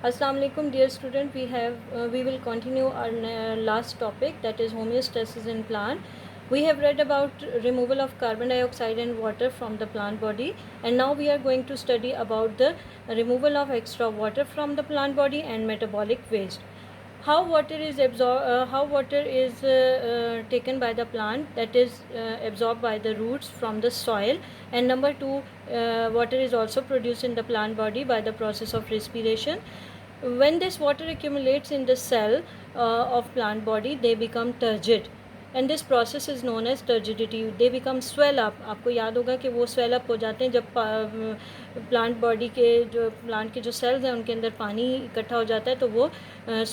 Assalamu alaikum dear student, we will continue our last topic, that is homeostasis in plant. We have read about removal of carbon dioxide and water from the plant body, and now we are going to study about the removal of extra water from the plant body and metabolic waste. How water is taken by the plant, that is absorbed by the roots from the soil, and number two, water is also produced in the plant body by the process of respiration. When this water accumulates in the cell of plant body, they become turgid, and this process is known as turgidity. They become swell up. आपको याद होगा कि वो swell up हो जाते हैं जब plant body के प्लांट के जो सेल्स हैं उनके अंदर पानी इकट्ठा हो जाता है, तो वो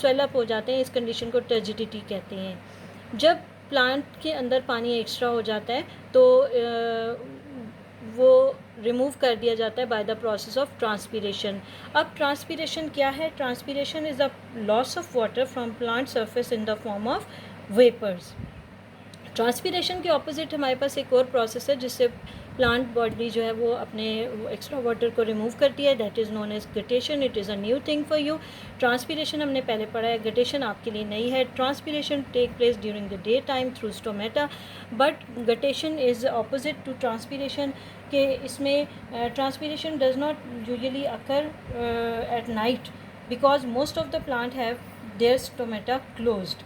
swell up हो जाते हैं. इस कंडीशन को turgidity कहते हैं. जब प्लांट के अंदर पानी एक्स्ट्रा हो जाता है तो वो रिमूव कर दिया जाता है by the process of transpiration. अब ट्रांसपीरेशन क्या है? Transpiration is the loss of water from plant surface in the form of vapours. Transpiration के ऑपोजिट हमारे पास एक और प्रोसेस है जिससे प्लांट बॉडी जो है वो अपने एक्स्ट्रा वाटर को रिमूव करती है. That is known as guttation. It is a new thing for you. Transpiration हमने पहले पढ़ा है, गटेशन आपके लिए नहीं है. Transpiration take place during the day time through stomata, but guttation is opposite to transpiration. कि इसमें transpiration does not usually occur at night because most of the plant have their stomata closed.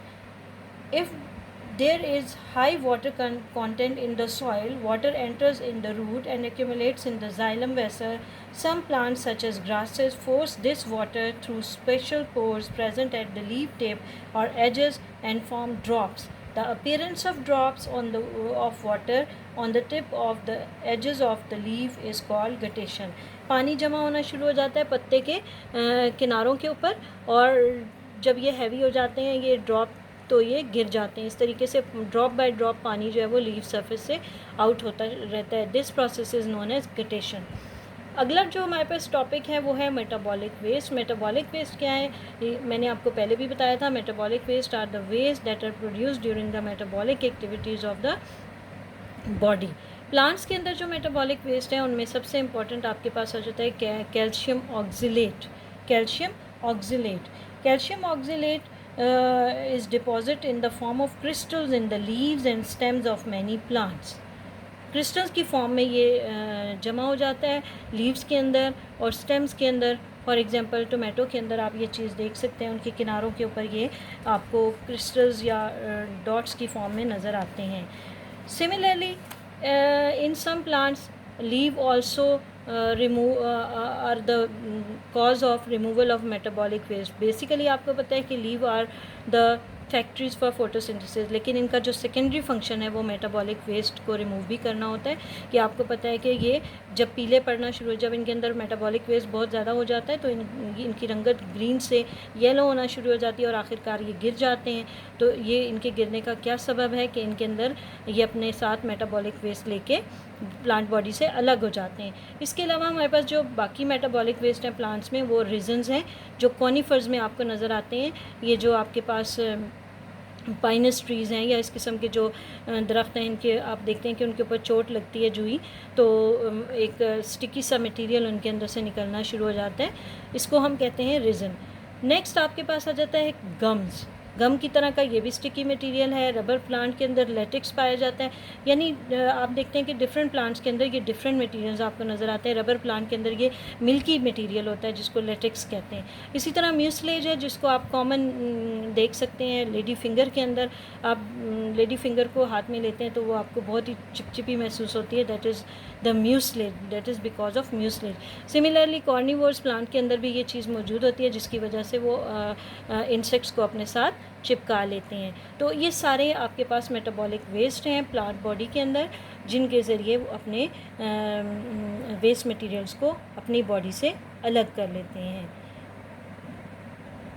If there is high water content in the soil, water enters in the root and accumulates in the xylem vessel. Some plants such as grasses force this water through special pores present at the leaf tip or edges and form drops. The appearance of drops of water on the tip of the edges of the leaf is called guttation. पानी जमा होना शुरू हो जाता है पत्ते के किनारों के ऊपर, और जब ये हैवी हो जाते हैं ये ड्रॉप तो ये गिर जाते हैं. इस तरीके से ड्रॉप बाय ड्रॉप पानी जो है वो लीफ सरफेस से आउट होता रहता है. This process is known as guttation. अगला जो हमारे पास टॉपिक है वो है मेटाबॉलिक वेस्ट. मेटाबॉलिक वेस्ट क्या है? मैंने आपको पहले भी बताया था. Metabolic waste are the waste that are produced during the metabolic activities of the body. Plants के अंदर जो मेटाबॉलिक वेस्ट है उनमें सबसे इम्पॉर्टेंट आपके पास आ जाता है calcium oxalate. Calcium oxalate. Calcium oxalate is deposited in the form of crystals in the leaves and stems of many plants. Crystals की फॉर्म में ये जमा हो जाता है लीव्स के अंदर और स्टेम्स के अंदर. फॉर एग्जांपल टोमेटो के अंदर आप ये चीज़ देख सकते हैं, उनके किनारों के ऊपर ये आपको क्रिस्टल्स या डॉट्स की फॉर्म में नज़र आते हैं. Similarly in some plants leave also are the cause of removal of metabolic waste. Basically आपको पता है कि leave are the factories for photosynthesis, लेकिन इनका जो सेकेंडरी फंक्शन है वो मेटाबॉलिक वेस्ट को रिमूव भी करना होता है. कि आपको पता है कि ये जब पीले पड़ना शुरू, जब इनके अंदर मेटाबॉलिक वेस्ट बहुत ज़्यादा हो जाता है तो इनकी रंगत ग्रीन से येलो होना शुरू हो जाती है और आखिरकार ये गिर जाते हैं. तो ये इनके गिरने का क्या सबब है कि इनके अंदर ये अपने साथ मेटाबॉलिक वेस्ट लेके प्लांट बॉडी से अलग हो जाते हैं. इसके अलावा हमारे पास जो बाकी मेटाबॉलिक वेस्ट हैं प्लांट्स में वो रीजन्स हैं जो कॉनिफर्स में आपको नज़र आते हैं. ये जो आपके पास पाइनस ट्रीज़ हैं या इस किस्म के जो दरख्त हैं, इनके आप देखते हैं कि उनके ऊपर चोट लगती है जुई तो एक स्टिकी सा मटेरियल उनके अंदर से निकलना शुरू हो जाता है. इसको हम कहते हैं रीज़न. नेक्स्ट आपके पास आ जाता है गम्स. गम की तरह का ये भी स्टिकी मटेरियल है. रबर प्लांट के अंदर लेटेक्स पाया जाता है. यानी आप देखते हैं कि डिफरेंट प्लांट्स के अंदर ये डिफरेंट मटेरियल्स आपको नज़र आते हैं. रबर प्लांट के अंदर ये मिल्की मटेरियल होता है जिसको लेटेक्स कहते हैं. इसी तरह म्यूसलेज है जिसको आप कॉमन देख सकते हैं लेडी फिंगर के अंदर. आप लेडी फिंगर को हाथ में लेते हैं तो वो आपको बहुत ही चिपचिपी महसूस होती है. That is the mucilage. That is because of mucilage. Similarly carnivores plant के अंदर भी ये चीज़ मौजूद होती है जिसकी वजह से वो इंसेक्ट्स को अपने साथ चिपका लेते हैं. तो ये सारे आपके पास मेटाबॉलिक वेस्ट हैं प्लांट बॉडी के अंदर जिनके ज़रिए वो अपने वेस्ट मटेरियल्स को अपनी बॉडी से अलग कर लेते हैं.